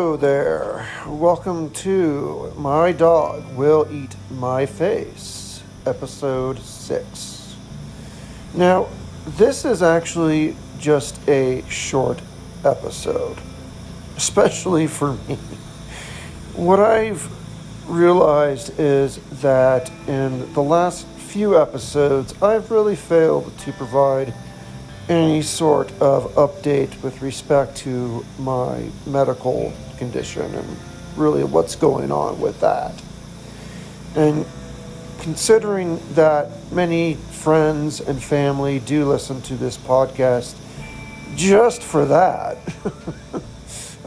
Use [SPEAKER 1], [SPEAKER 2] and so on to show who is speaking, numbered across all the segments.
[SPEAKER 1] Hello there. Welcome to My Dog Will Eat My Face, episode 6. Now, this is actually just a short episode, especially for me. What I've realized is that in the last few episodes, I've really failed to provide any sort of update with respect to my medical condition and really what's going on with that. And considering that many friends and family do listen to this podcast just for that,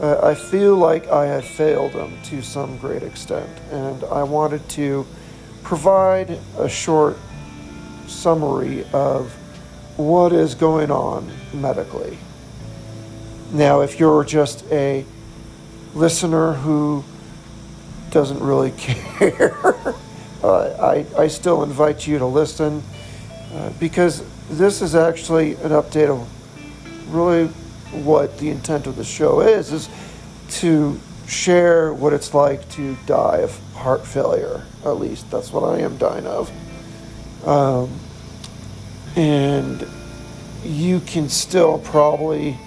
[SPEAKER 1] I feel like I have failed them to some great extent, and I wanted to provide a short summary of what is going on medically. Now, if you're just a listener who doesn't really care, I still invite you to listen because this is actually an update of really what the intent of the show is to share what it's like to die of heart failure. At least that's what I am dying of. And you can still probably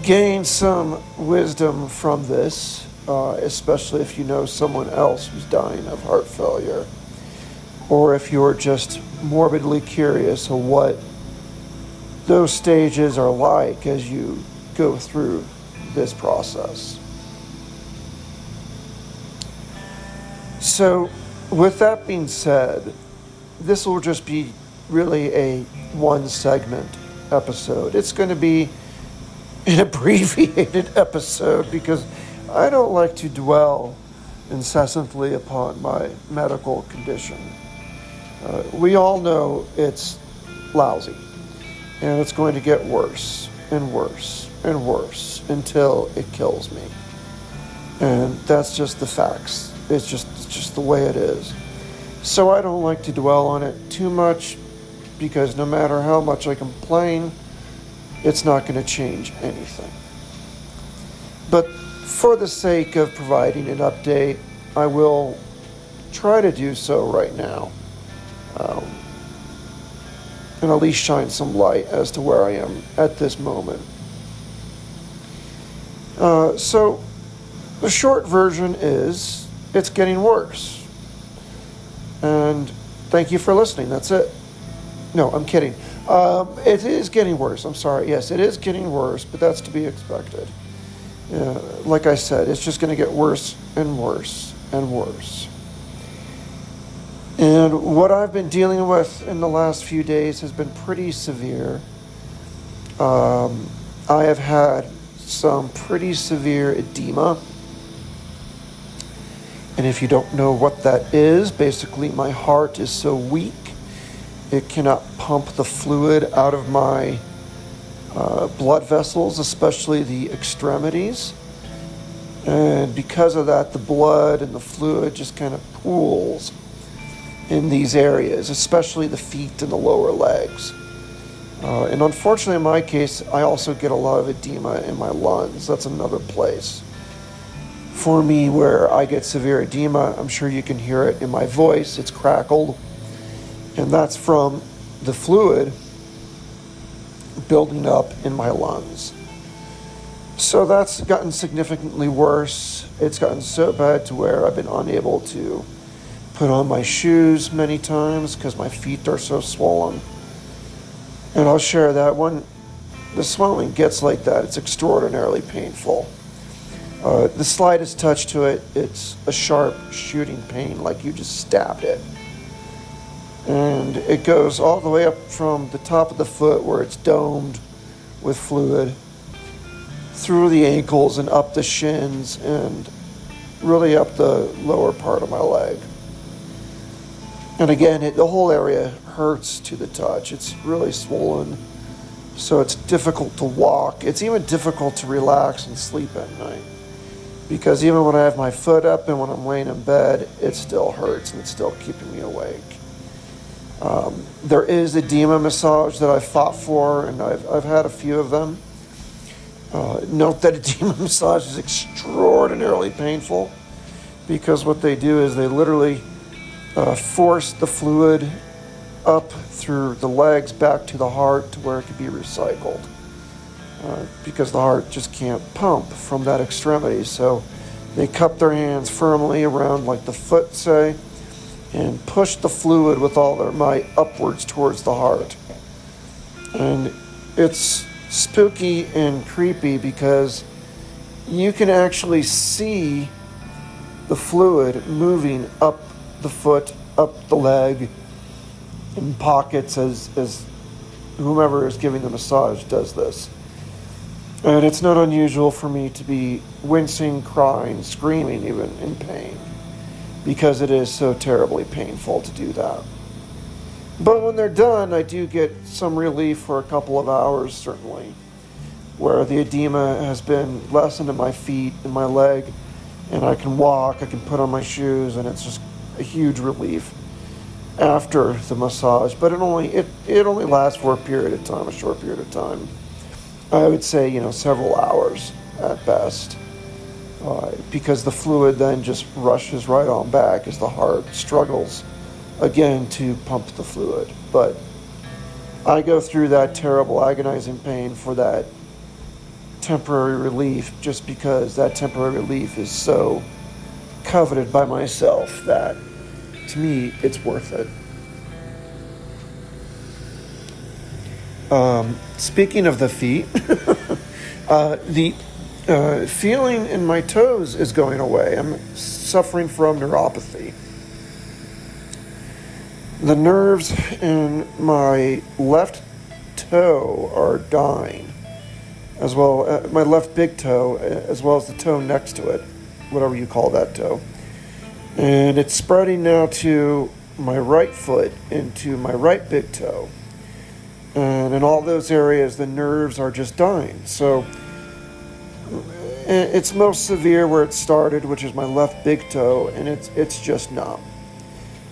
[SPEAKER 1] gain some wisdom from this, especially if you know someone else who's dying of heart failure, or if you're just morbidly curious of what those stages are like as you go through this process. So, with that being said, this will just be really a one segment episode. It's going to be an abbreviated episode because I don't like to dwell incessantly upon my medical condition. We all know it's lousy, and it's going to get worse and worse and worse until it kills me. And that's just the facts. It's just the way it is. So I don't like to dwell on it too much because no matter how much I complain, it's not going to change anything. But for the sake of providing an update, I will try to do so right now. And at least shine some light as to where I am at this moment. So the short version is it's getting worse. And thank you for listening. That's it. No, I'm kidding. It is getting worse. I'm sorry. Yes, it is getting worse, but that's to be expected. Like I said, it's just going to get worse and worse and worse. And what I've been dealing with in the last few days has been pretty severe. I have had some pretty severe edema. And if you don't know what that is, basically my heart is so weak, it cannot pump the fluid out of my blood vessels, especially the extremities. And because of that, the blood and the fluid just kind of pools in these areas, especially the feet and the lower legs. And unfortunately, in my case, I also get a lot of edema in my lungs. That's another place for me where I get severe edema. I'm sure you can hear it in my voice. It's crackled. And that's from the fluid building up in my lungs. So that's gotten significantly worse. It's gotten so bad to where I've been unable to put on my shoes many times because my feet are so swollen. And I'll share that when the swelling gets like that, it's extraordinarily painful. The slightest touch to it, it's a sharp shooting pain like you just stabbed it. And it goes all the way up from the top of the foot where it's domed with fluid, through the ankles and up the shins and really up the lower part of my leg. And again, the whole area hurts to the touch. It's really swollen, so it's difficult to walk. It's even difficult to relax and sleep at night. Because even when I have my foot up and when I'm laying in bed, it still hurts and it's still keeping me awake. There is edema massage that I've fought for, and I've had a few of them. Note that edema massage is extraordinarily painful because what they do is they literally force the fluid up through the legs back to the heart to where it can be recycled because the heart just can't pump from that extremity. So they cup their hands firmly around like the foot, say, and push the fluid with all their might upwards towards the heart. And it's spooky and creepy because you can actually see the fluid moving up the foot, up the leg, in pockets as whomever is giving the massage does this. And it's not unusual for me to be wincing, crying, screaming even in pain because it is so terribly painful to do that. But when they're done, I do get some relief for a couple of hours, certainly, where the edema has been lessened in my feet and my leg, and I can walk, I can put on my shoes, and it's just a huge relief after the massage. But it only lasts for a period of time, a short period of time. I would say, several hours at best, because the fluid then just rushes right on back as the heart struggles again to pump the fluid. But I go through that terrible agonizing pain for that temporary relief just because that temporary relief is so coveted by myself that to me it's worth it. Speaking of the feet, the feeling in my toes is going away. I'm suffering from neuropathy. The nerves in my left toe are dying, as well my left big toe, as well as the toe next to it, whatever you call that toe. And it's spreading now to my right foot into my right big toe. And in all those areas, the nerves are just dying. So it's most severe where it started, which is my left big toe, and it's just numb.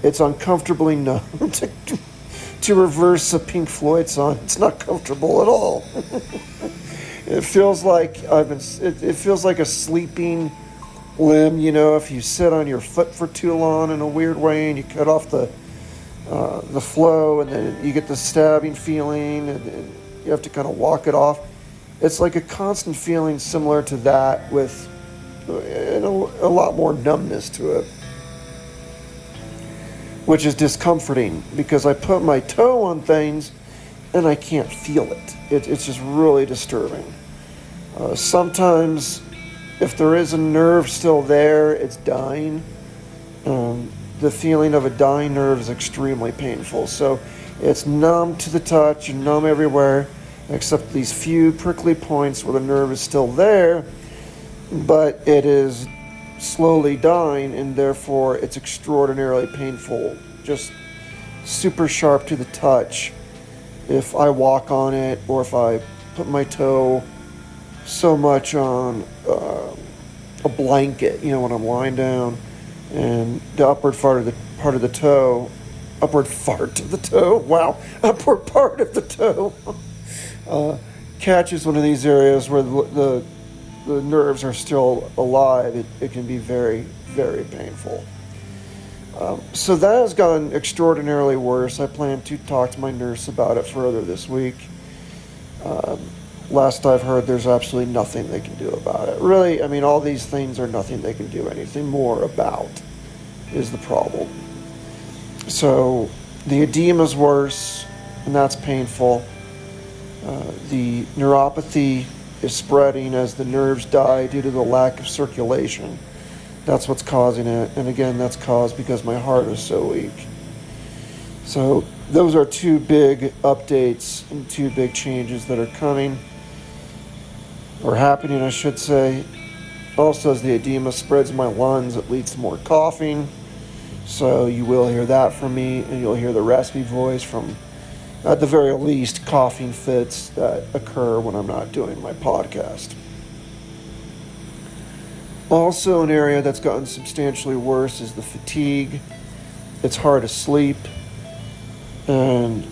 [SPEAKER 1] It's uncomfortably numb. To reverse a Pink Floyd song, it's not comfortable at all. It feels like it feels like a sleeping limb. If you sit on your foot for too long in a weird way, and you cut off the flow, and then you get the stabbing feeling, and you have to kind of walk it off. It's like a constant feeling similar to that with a lot more numbness to it, which is discomforting because I put my toe on things and I can't feel it. It's just really disturbing. Sometimes if there is a nerve still there, it's dying. The feeling of a dying nerve is extremely painful. So it's numb to the touch and numb everywhere, except these few prickly points where the nerve is still there, but it is slowly dying, and therefore it's extraordinarily painful, just super sharp to the touch if I walk on it or if I put my toe so much on a blanket, when I'm lying down. And the upward part of the toe, upward part of the toe catches one of these areas where the nerves are still alive. It can be very, very painful. So that has gotten extraordinarily worse. I plan to talk to my nurse about it further this week. Last I've heard, there's absolutely nothing they can do about it. Really, all these things are nothing they can do anything more about, is the problem. So the edema's worse, and that's painful. The neuropathy is spreading as the nerves die due to the lack of circulation. That's what's causing it. And again, that's caused because my heart is so weak. So those are two big updates and two big changes that are coming, or happening, I should say. Also, as the edema spreads in my lungs, it leads to more coughing. So you will hear that from me, and you'll hear the raspy voice from, at the very least, coughing fits that occur when I'm not doing my podcast. Also, an area that's gotten substantially worse is the fatigue. It's hard to sleep. And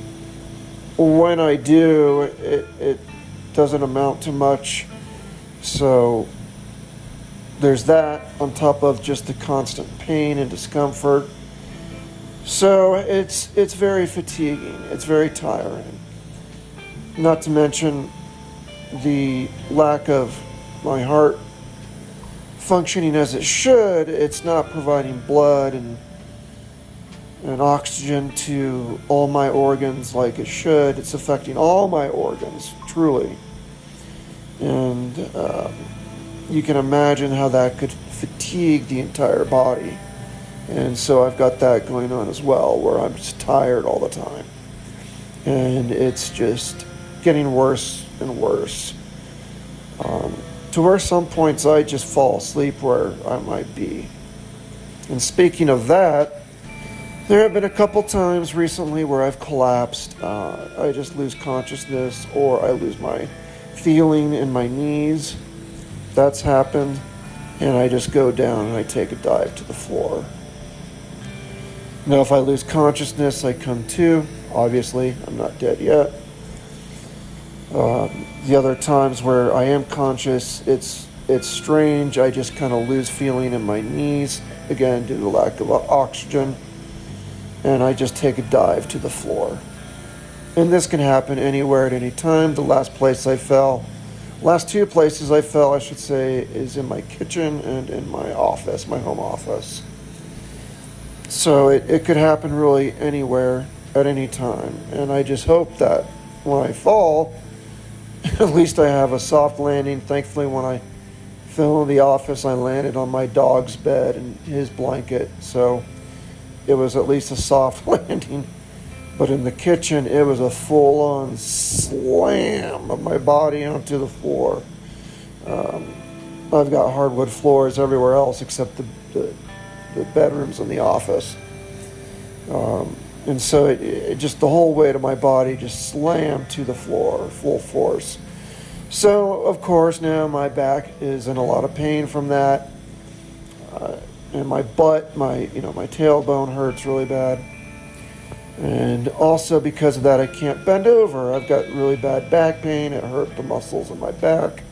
[SPEAKER 1] when I do, it doesn't amount to much So there's that on top of just the constant pain and discomfort. So it's very fatiguing. It's very tiring. Not to mention the lack of my heart functioning as it should. It's not providing blood and oxygen to all my organs like it should. It's affecting all my organs, truly. And you can imagine how that could fatigue the entire body. And so I've got that going on as well, where I'm just tired all the time. And it's just getting worse and worse. To where some points I just fall asleep where I might be. And speaking of that, there have been a couple times recently where I've collapsed. I just lose consciousness, or I lose my feeling in my knees. That's happened. And I just go down and I take a dive to the floor. Now, if I lose consciousness, I come to. Obviously, I'm not dead yet. The other times where I am conscious, it's strange. I just kind of lose feeling in my knees, again, due to lack of oxygen. And I just take a dive to the floor. And this can happen anywhere at any time. The last two places I fell, I should say, is in my kitchen and in my office, my home office. So it could happen really anywhere at any time. And I just hope that when I fall, at least I have a soft landing. Thankfully, when I fell in the office, I landed on my dog's bed and his blanket. So it was at least a soft landing. But in the kitchen, it was a full-on slam of my body onto the floor. I've got hardwood floors everywhere else except the bedrooms in the office. And so it just the whole weight of my body just slammed to the floor, full force. So, of course, now my back is in a lot of pain from that. And my butt, my tailbone hurts really bad. And also because of that, I can't bend over. I've got really bad back pain. It hurt the muscles in my back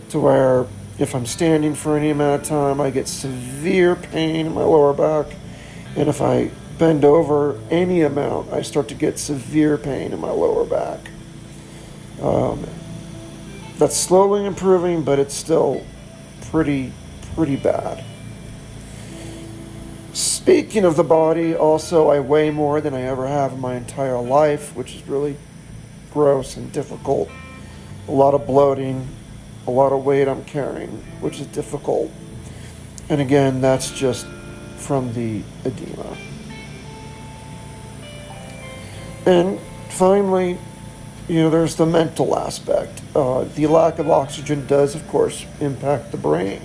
[SPEAKER 1] to where if I'm standing for any amount of time, I get severe pain in my lower back. And if I bend over any amount, I start to get severe pain in my lower back. That's slowly improving, but it's still pretty bad. Speaking of the body, also I weigh more than I ever have in my entire life, which is really gross and difficult. A lot of bloating, a lot of weight I'm carrying, which is difficult. And again, that's just from the edema. And finally, there's the mental aspect. The lack of oxygen does, of course, impact the brain.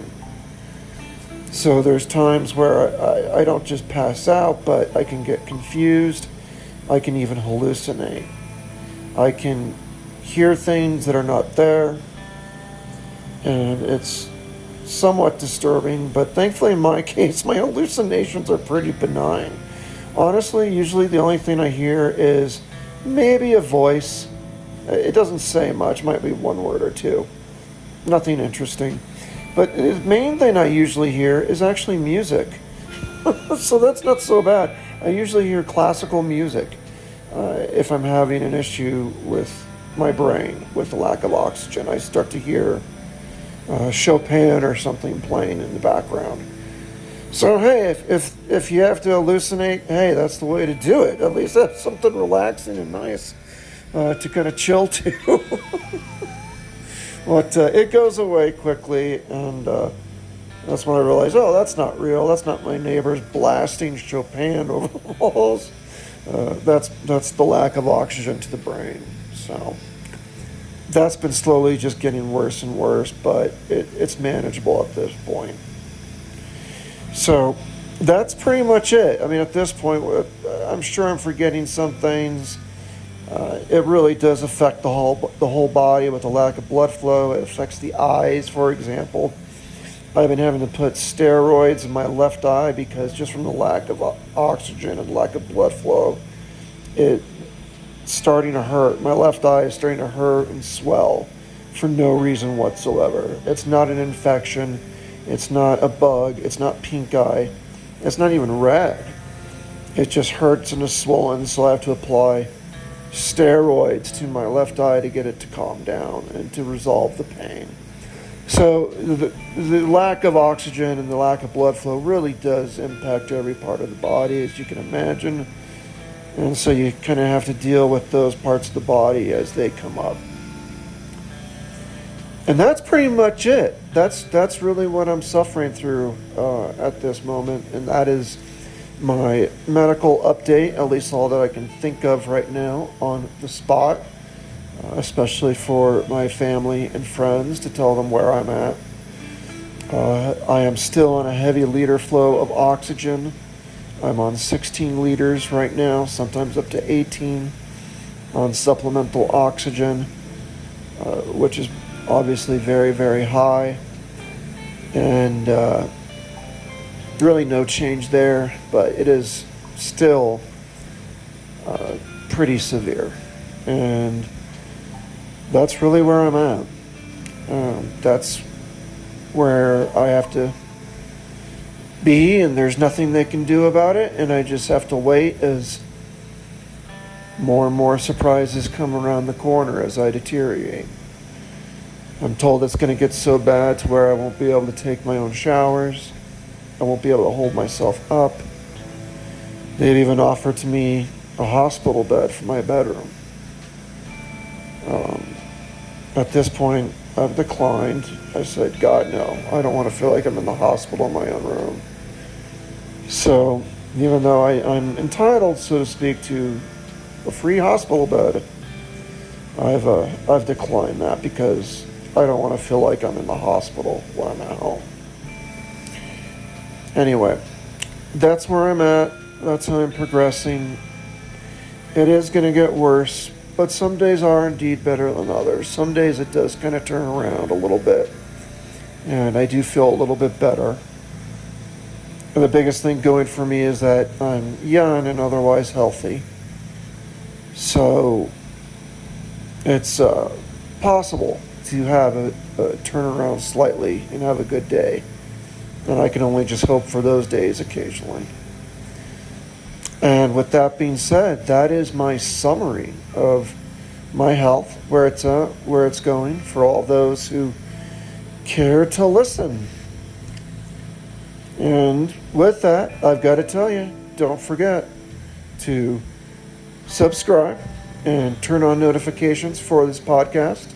[SPEAKER 1] So there's times where I don't just pass out, but I can get confused. I can even hallucinate. I can hear things that are not there. And it's somewhat disturbing, but thankfully in my case, my hallucinations are pretty benign. Honestly, usually the only thing I hear is maybe a voice. It doesn't say much, might be one word or two. Nothing interesting. But the main thing I usually hear is actually music. So that's not so bad. I usually hear classical music if I'm having an issue with my brain, with the lack of oxygen. I start to hear Chopin or something playing in the background. So hey, if you have to hallucinate, hey, that's the way to do it. At least that's something relaxing and nice to kind of chill to. But it goes away quickly, and that's when I realized, oh, that's not real. That's not my neighbors blasting Chopin over the walls. That's the lack of oxygen to the brain. So that's been slowly just getting worse and worse, but it's manageable at this point. So that's pretty much it. I mean, at this point, I'm sure I'm forgetting some things. It really does affect the whole body with the lack of blood flow. It affects the eyes, for example. I've been having to put steroids in my left eye because just from the lack of oxygen and lack of blood flow, it's starting to hurt. My left eye is starting to hurt and swell for no reason whatsoever. It's not an infection. It's not a bug. It's not pink eye. It's not even red. It just hurts and is swollen, so I have to apply steroids to my left eye to get it to calm down and to resolve the pain. So the lack of oxygen and the lack of blood flow really does impact every part of the body, as you can imagine. And so you kind of have to deal with those parts of the body as they come up. And that's pretty much it. That's really what I'm suffering through at this moment, and that is my medical update, at least all that I can think of right now on the spot, especially for my family and friends to tell them where I'm at. I am still on a heavy liter flow of oxygen. I'm on 16 liters right now, sometimes up to 18 on supplemental oxygen, which is obviously very, very high. And really no change there, but it is still pretty severe. And that's really where I'm at. That's where I have to be, and there's nothing they can do about it, and I just have to wait as more and more surprises come around the corner as I deteriorate. I'm told it's going to get so bad to where I won't be able to take my own showers. I won't be able to hold myself up. They've even offered to me a hospital bed for my bedroom. At this point, I've declined. I said, God, no. I don't want to feel like I'm in the hospital in my own room. So, even though I'm entitled, so to speak, to a free hospital bed, I've declined that because I don't want to feel like I'm in the hospital when I'm at home. Anyway, that's where I'm at. That's how I'm progressing. It is going to get worse, but some days are indeed better than others. Some days it does kind of turn around a little bit, and I do feel a little bit better. And the biggest thing going for me is that I'm young and otherwise healthy. So it's possible to have a turnaround slightly and have a good day. And I can only just hope for those days occasionally. And with that being said, that is my summary of my health, where it's at, where it's going, for all those who care to listen. And with that, I've got to tell you, don't forget to subscribe and turn on notifications for this podcast.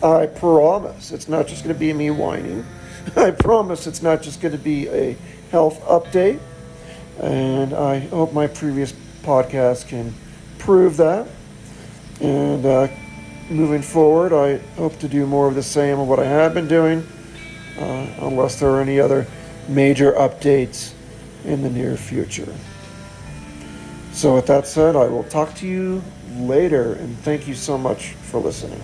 [SPEAKER 1] I promise it's not just going to be me whining. I promise it's not just going to be a health update. And I hope my previous podcast can prove that. And moving forward, I hope to do more of the same of what I have been doing, unless there are any other major updates in the near future. So with that said, I will talk to you later, and thank you so much for listening.